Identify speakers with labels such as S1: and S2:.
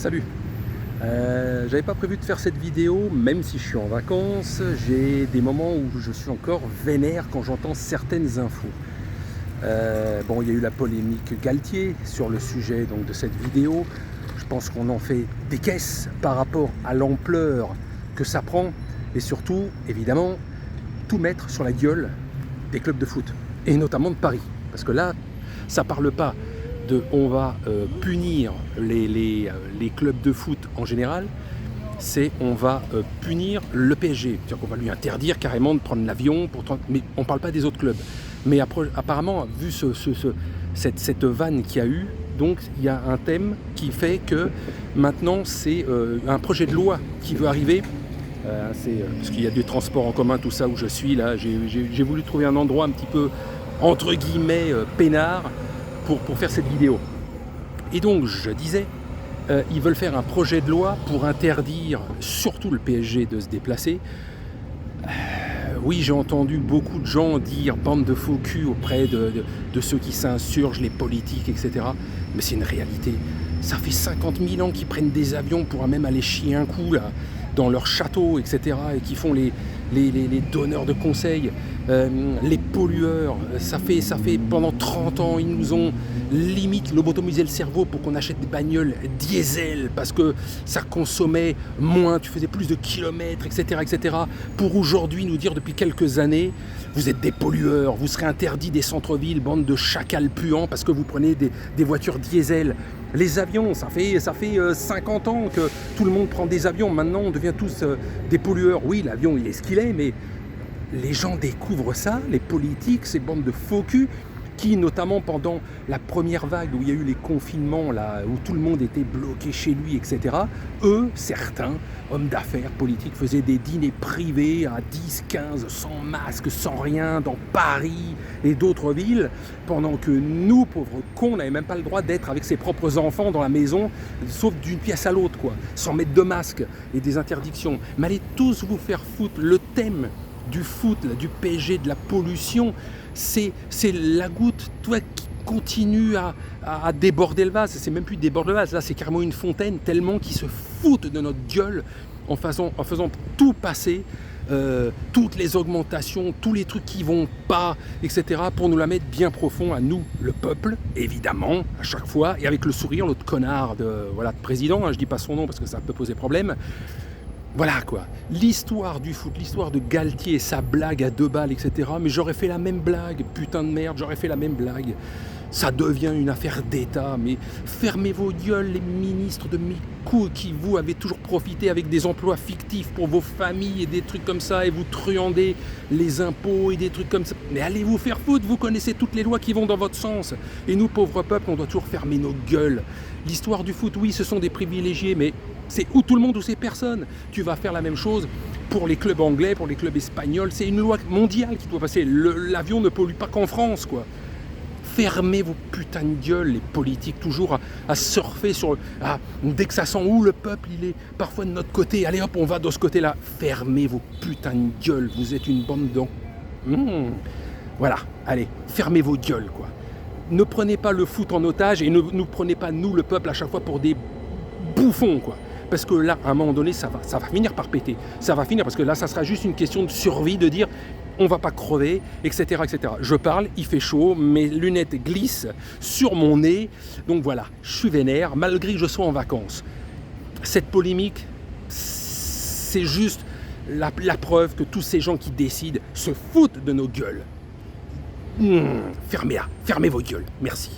S1: Salut. J'avais pas prévu de faire cette vidéo, même si je suis en vacances. J'ai des moments où je suis encore vénère quand j'entends certaines infos. Bon, il y a eu la polémique Galtier sur le sujet donc, de cette vidéo. Je pense qu'on en fait des caisses par rapport à l'ampleur que ça prend. Et surtout, évidemment, tout mettre sur la gueule des clubs de foot. Et notamment de Paris. Parce que là, ça parle pas de on va punir les clubs de foot en général, c'est on va punir le PSG. C'est-à-dire qu'on va lui interdire carrément de prendre l'avion, mais on ne parle pas des autres clubs. Mais apparemment, vu cette vanne qu'il y a eu, donc il y a un thème qui fait que maintenant c'est un projet de loi qui veut arriver. Parce qu'il y a du transport en commun, tout ça où je suis là, j'ai voulu trouver un endroit un petit peu entre guillemets peinard pour faire cette vidéo. Et donc je disais, ils veulent faire un projet de loi pour interdire surtout le PSG de se déplacer. Oui, j'ai entendu beaucoup de gens dire bande de faux cul auprès de ceux qui s'insurgent, les politiques, etc. Mais c'est une réalité. Ça fait 50 000 ans qu'ils prennent des avions pour même aller chier un coup là, dans leur château, etc. Et qui font les donneurs de conseils, les pollueurs. Ça fait pendant 30 ans, ils nous ont limite lobotomisé le cerveau pour qu'on achète des bagnoles diesel parce que ça consommait moins, tu faisais plus de kilomètres, etc. etc. Pour aujourd'hui nous dire depuis quelques années, vous êtes des pollueurs, vous serez interdits des centres-villes, bande de chacals puants parce que vous prenez des voitures diesel. Les avions, ça fait 50 ans que tout le monde prend des avions. Maintenant, on devient tous des pollueurs. Oui, l'avion, il est ce qu'il est, mais les gens découvrent ça, les politiques, ces bandes de faux culs, qui, notamment pendant la première vague où il y a eu les confinements, là, où tout le monde était bloqué chez lui, etc., eux, certains hommes d'affaires politiques faisaient des dîners privés à 10, 15, sans masque, sans rien, dans Paris et d'autres villes, pendant que nous, pauvres cons, n'avaient même pas le droit d'être avec ses propres enfants dans la maison, sauf d'une pièce à l'autre, quoi, sans mettre de masque et des interdictions. Mais allez tous vous faire foutre. Le thème du foot, là, du PSG, de la pollution, c'est la goutte, toi, qui continue à déborder le vase. C'est même plus déborder le vase, là c'est carrément une fontaine, tellement qu'ils se foutent de notre gueule en faisant tout passer, toutes les augmentations, tous les trucs qui vont pas, etc., pour nous la mettre bien profond à nous, le peuple, évidemment, à chaque fois, et avec le sourire, l'autre connard de président, hein, je dis pas son nom parce que ça peut poser problème. Voilà quoi, l'histoire du foot, l'histoire de Galtier, sa blague à 2 balles, etc. Mais j'aurais fait la même blague, putain de merde, j'aurais fait la même blague. Ça devient une affaire d'État, mais fermez vos gueules, les ministres de mes couilles qui, vous, avez toujours profité avec des emplois fictifs pour vos familles et des trucs comme ça, et vous truandez les impôts et des trucs comme ça. Mais allez vous faire foutre, vous connaissez toutes les lois qui vont dans votre sens. Et nous, pauvres peuples, on doit toujours fermer nos gueules. L'histoire du foot, oui, ce sont des privilégiés, mais c'est ou tout le monde ou c'est personne. Tu vas faire la même chose pour les clubs anglais, pour les clubs espagnols. C'est une loi mondiale qui doit passer. L'avion ne pollue pas qu'en France, quoi. Fermez vos putains de gueules, les politiques, toujours à surfer sur... dès que ça sent où le peuple, il est parfois de notre côté. Allez hop, on va de ce côté-là. Fermez vos putains de gueules. Vous êtes une bande de... Voilà, allez, fermez vos gueules, quoi. Ne prenez pas le foot en otage et ne nous prenez pas, nous, le peuple, à chaque fois pour des bouffons, quoi. Parce que là, à un moment donné, ça va finir par péter. Ça va finir, parce que là, ça sera juste une question de survie, de dire on va pas crever, etc., etc. Je parle, il fait chaud, mes lunettes glissent sur mon nez. Donc voilà, je suis vénère, malgré que je sois en vacances. Cette polémique, c'est juste la preuve que tous ces gens qui décident se foutent de nos gueules. Fermez vos gueules. Merci.